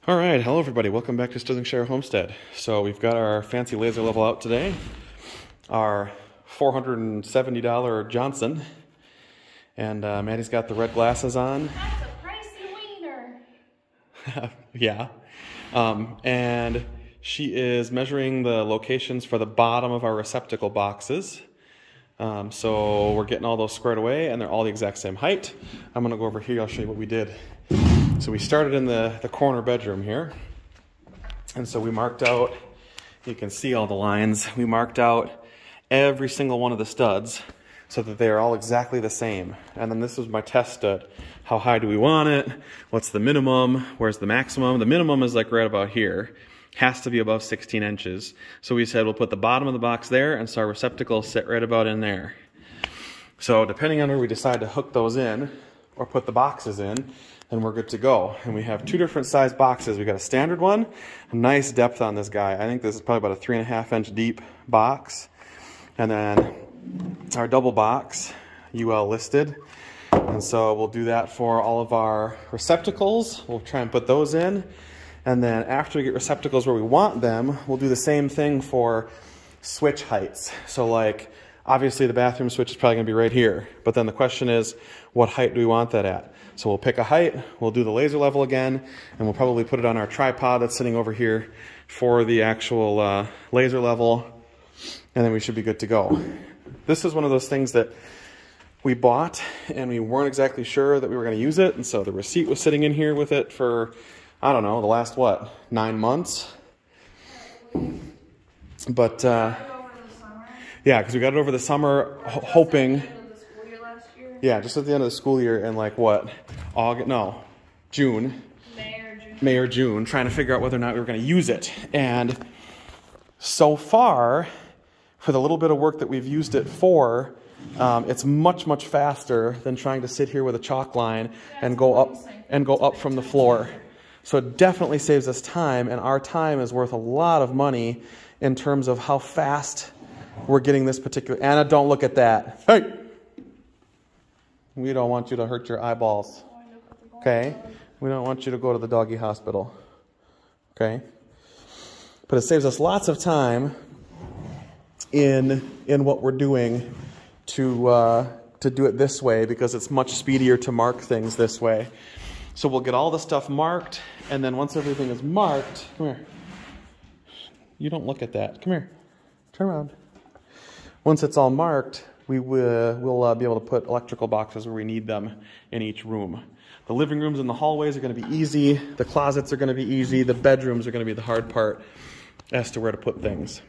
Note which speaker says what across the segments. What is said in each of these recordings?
Speaker 1: All right, hello everybody. Welcome back to Sterlingshire Homestead. So we've got our fancy laser level out today, our $470 Johnson, and Maddie's got the red glasses on.
Speaker 2: That's a pricey wiener.
Speaker 1: Yeah, and she is measuring the locations for the bottom of our receptacle boxes. So we're getting all those squared away, and they're all the exact same height. I'm gonna go over here. I'll show you what we did. So we started in the corner bedroom here. And so we marked out, you can see all the lines. We marked out every single one of the studs so that they are all exactly the same. And then this was my test stud. How high do we want it? What's the minimum? Where's the maximum? The minimum is like right about here. Has to be above 16 inches. So we said we'll put the bottom of the box there, and so our receptacles sit right about in there. So depending on where we decide to hook those in or put the boxes in, and we're good to go. And we have two different size boxes. We got a standard one, a nice depth on this guy. I think this is probably about a 3.5 inch deep box. And then our double box, UL listed. And so we'll do that for all of our receptacles. We'll try and put those in. And then after we get receptacles where we want them, we'll do the same thing for switch heights. So like, obviously the bathroom switch is probably gonna be right here. But then the question is, what height do we want that at? So we'll pick a height, we'll do the laser level again, and we'll probably put it on our tripod that's sitting over here for the actual laser level, and then we should be good to go. This is one of those things that we bought, and we weren't exactly sure that we were gonna use it, and so the receipt was sitting in here with it for, I don't know, the last, what, 9 months? But, yeah, because we got it over the summer, hoping... Yeah, just at the end of the school year in like what, August? No, June. May or June, trying to figure out whether or not we were going to use it. And so far, for the little bit of work that we've used it for, it's much, much faster than trying to sit here with a chalk line and go up from the floor. So it definitely saves us time, and our time is worth a lot of money in terms of how fast we're getting this particular. Anna, don't look at that. Hey! We don't want you to hurt your eyeballs, okay? We don't want you to go to the doggy hospital, okay? But it saves us lots of time in what we're doing to do it this way, because it's much speedier to mark things this way. So we'll get all the stuff marked, and then once everything is marked, come here. You don't look at that. Come here. Turn around. Once it's all marked, we'll be able to put electrical boxes where we need them in each room. The living rooms and the hallways are going to be easy. The closets are going to be easy. The bedrooms are going to be the hard part as to where to put things.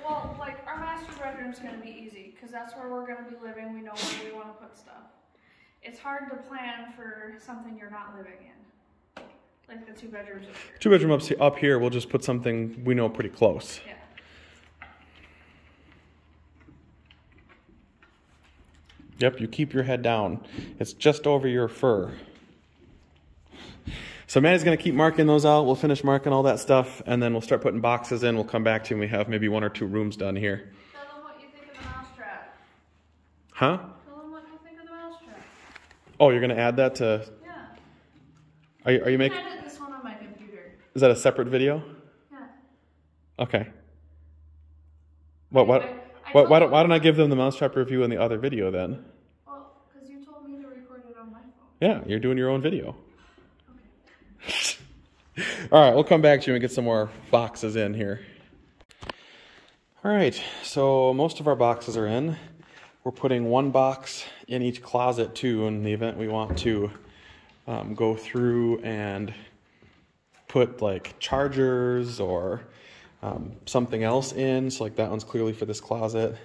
Speaker 2: Well, like our master bedroom is going to be easy because that's where we're going to be living. We know where we want to put stuff. It's hard to plan for something you're not living in. Like the 2 bedrooms up here.
Speaker 1: 2 bedrooms up here, we'll just put something we know pretty close.
Speaker 2: Yeah.
Speaker 1: Yep, you keep your head down. It's just over your fur. So Maddie's going to keep marking those out. We'll finish marking all that stuff, and then we'll start putting boxes in. We'll come back to you, and we have maybe 1 or 2 rooms done here.
Speaker 2: Tell them what you think of the mousetrap.
Speaker 1: Huh?
Speaker 2: Tell them what you think of the mousetrap.
Speaker 1: Oh, you're going to add that to...
Speaker 2: Yeah.
Speaker 1: Are you making...
Speaker 2: I edit this one on my computer.
Speaker 1: Is that a separate video?
Speaker 2: Yeah.
Speaker 1: Okay. Why don't I give them the mousetrap review in the other video then?
Speaker 2: Well, because you told me to record it on my phone.
Speaker 1: Yeah, you're doing your own video.
Speaker 2: Okay.
Speaker 1: All right, we'll come back to you and get some more boxes in here. All right, so most of our boxes are in. We're putting 1 box in each closet too in the event we want to go through and put like chargers or something else in. So like that one's clearly for this closet.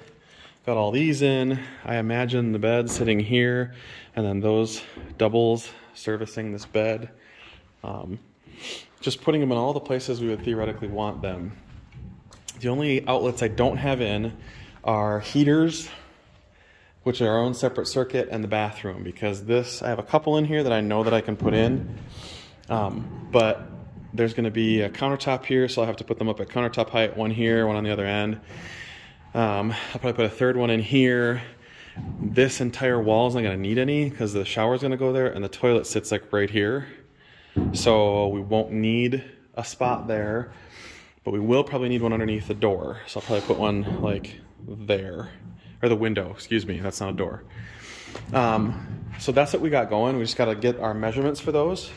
Speaker 1: Got all these in. I imagine the bed sitting here, and then those doubles servicing this bed. Just putting them in all the places we would theoretically want them. The only outlets I don't have in are heaters, which are our own separate circuit, and the bathroom, because this, I have a couple in here that I know that I can put in, but there's going to be a countertop here, so I'll have to put them up at countertop height, 1 here, 1 on the other end. I'll probably put a 3rd one in here. This entire wall is not going to need any because the shower's going to go there, and the toilet sits like right here. So we won't need a spot there, but we will probably need one underneath the door. So I'll probably put one like there, or the window, excuse me, that's not a door. So that's what we got going. We just got to get our measurements for those.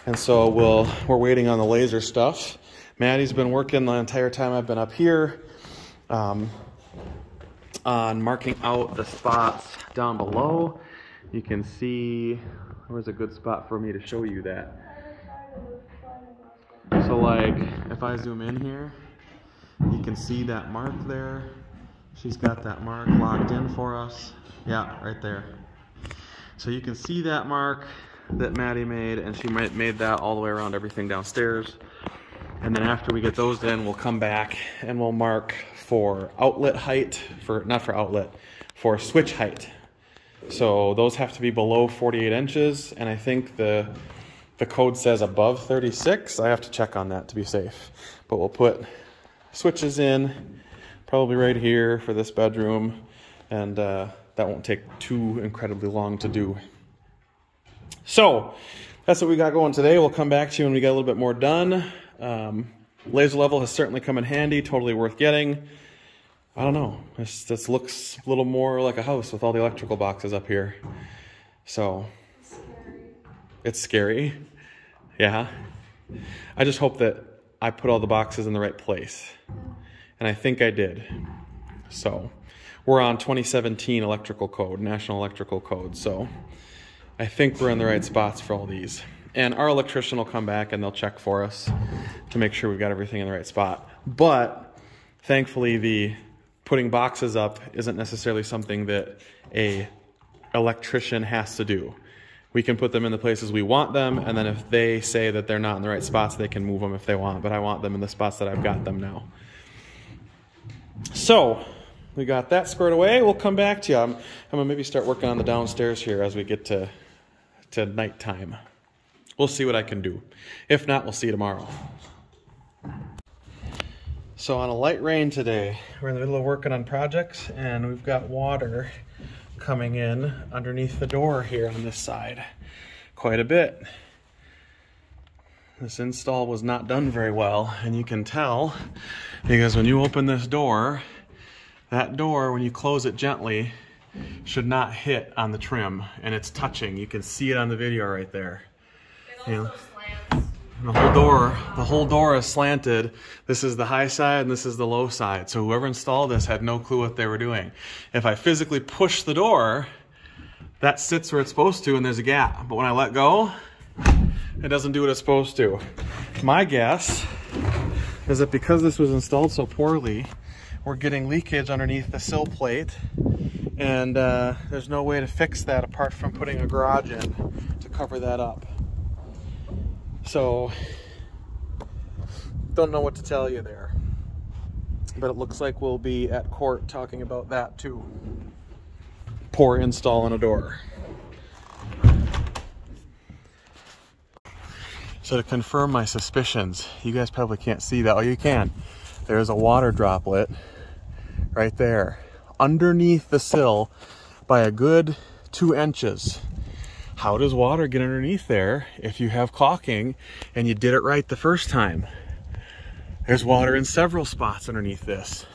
Speaker 1: And so we're waiting on the laser stuff. Maddie's been working the entire time I've been up here on marking out the spots down below. You can see, where's a good spot for me to show you that? So like, if I zoom in here, you can see that mark there. She's got that mark locked in for us. Yeah, right there. So you can see that mark that Maddie made, and she made that all the way around everything downstairs. And then after we get those in, we'll come back and we'll mark for outlet height, for switch height. So those have to be below 48 inches, and I think the code says above 36. I have to check on that to be safe. But we'll put switches in, probably right here for this bedroom, and that won't take too incredibly long to do. So that's what we got going today. We'll come back to you when we get a little bit more done. Laser level has certainly come in handy, totally worth getting. I don't know, this looks a little more like a house with all the electrical boxes up here. So it's scary. Yeah. I just hope that I put all the boxes in the right place, and I think I did. So we're on 2017 electrical code, National Electrical Code, so I think we're in the right spots for all these. And our electrician will come back and they'll check for us to make sure we've got everything in the right spot. But thankfully, the putting boxes up isn't necessarily something that a electrician has to do. We can put them in the places we want them, and then if they say that they're not in the right spots, they can move them if they want, but I want them in the spots that I've got them now. So we got that squared away. We'll come back to you. I'm gonna maybe start working on the downstairs here as we get to nighttime. We'll see what I can do. If not, we'll see you tomorrow. So on a light rain today, we're in the middle of working on projects, and we've got water coming in underneath the door here on this side quite a bit. This install was not done very well, and you can tell because when you open this door, that door, when you close it gently, should not hit on the trim, and it's touching. You can see it on the video right there.
Speaker 2: It also slants.
Speaker 1: The whole door is slanted. This is the high side and this is the low side. So whoever installed this had no clue what they were doing. If I physically push the door, that sits where it's supposed to and there's a gap. But when I let go, it doesn't do what it's supposed to. My guess is that because this was installed so poorly, we're getting leakage underneath the sill plate, and there's no way to fix that apart from putting a garage in to cover that up. So, don't know what to tell you there. But it looks like we'll be at court talking about that too. Poor install on a door. So to confirm my suspicions, you guys probably can't see that. Oh, you can. There's a water droplet right there underneath the sill by a good 2 inches. How does water get underneath there if you have caulking and you did it right the first time? There's water in several spots underneath this.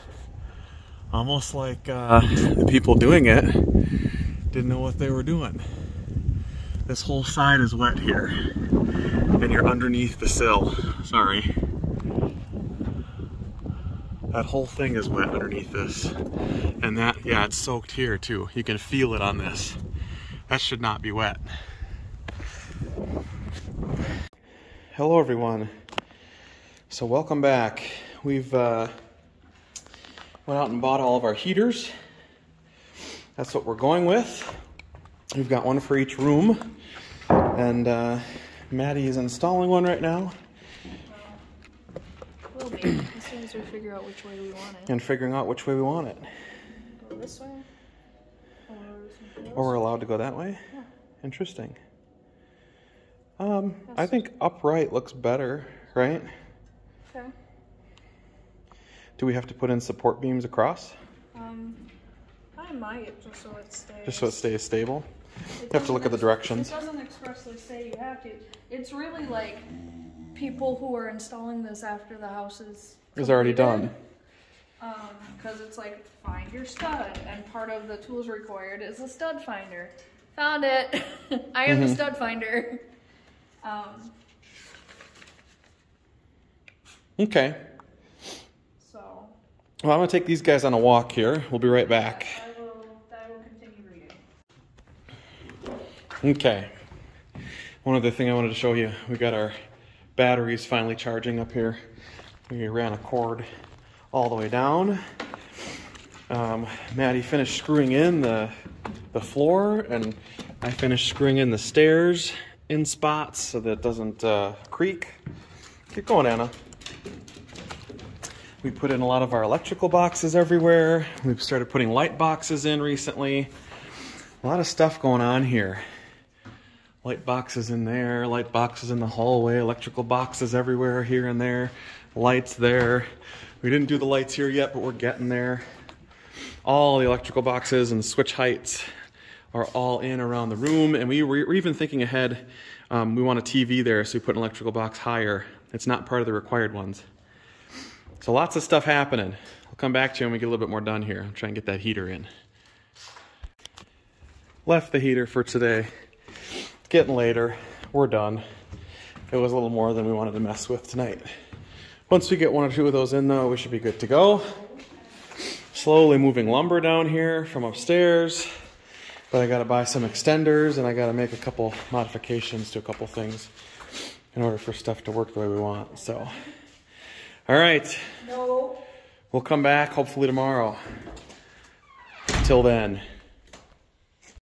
Speaker 1: Almost like the people doing it didn't know what they were doing. This whole side is wet here, and you're underneath the sill. Sorry. That whole thing is wet underneath this. And that, yeah, it's soaked here too. You can feel it on this. That should not be wet. Hello everyone. So welcome back. We've went out and bought all of our heaters. That's what we're going with. We've got one for each room. And Maddie is installing one right now.
Speaker 2: Will be, as soon as we figure out which way we want it.
Speaker 1: And figuring out which way we want it.
Speaker 2: Go this way?
Speaker 1: Or we're allowed to go that way?
Speaker 2: Yeah.
Speaker 1: Interesting. I think upright looks better, right?
Speaker 2: Okay.
Speaker 1: Do we have to put in support beams across?
Speaker 2: I might, just so it stays.
Speaker 1: Just so it stays stable? You have to look at the directions.
Speaker 2: It doesn't expressly say you have to. It's really like people who are installing this after the house is
Speaker 1: already done.
Speaker 2: Because it's like, find your stud, and part of the tools required is a stud finder. Found it. I am the stud finder.
Speaker 1: Okay.
Speaker 2: So.
Speaker 1: Well, I'm going to take these guys on a walk here. We'll be right back.
Speaker 2: I will continue reading.
Speaker 1: Okay. One other thing I wanted to show you. We got our batteries finally charging up here. We ran a cord all the way down. Maddie finished screwing in the floor, and I finished screwing in the stairs in spots so that it doesn't creak. Keep going, Anna. We put in a lot of our electrical boxes everywhere. We've started putting light boxes in recently. A lot of stuff going on here. Light boxes in there, light boxes in the hallway, electrical boxes everywhere here and there, lights there. We didn't do the lights here yet, but we're getting there. All the electrical boxes and switch heights are all in around the room, and we're even thinking ahead. We want a TV there, so we put an electrical box higher. It's not part of the required ones. So lots of stuff happening. I'll come back to you when we get a little bit more done here. I'm trying to get that heater in. Left the heater for today. It's getting later. We're done. It was a little more than we wanted to mess with tonight. Once we get one or two of those in, though, we should be good to go. Slowly moving lumber down here from upstairs. But I got to buy some extenders, and I got to make a couple modifications to a couple things in order for stuff to work the way we want. So, all right.
Speaker 2: No.
Speaker 1: We'll come back hopefully tomorrow. Till then.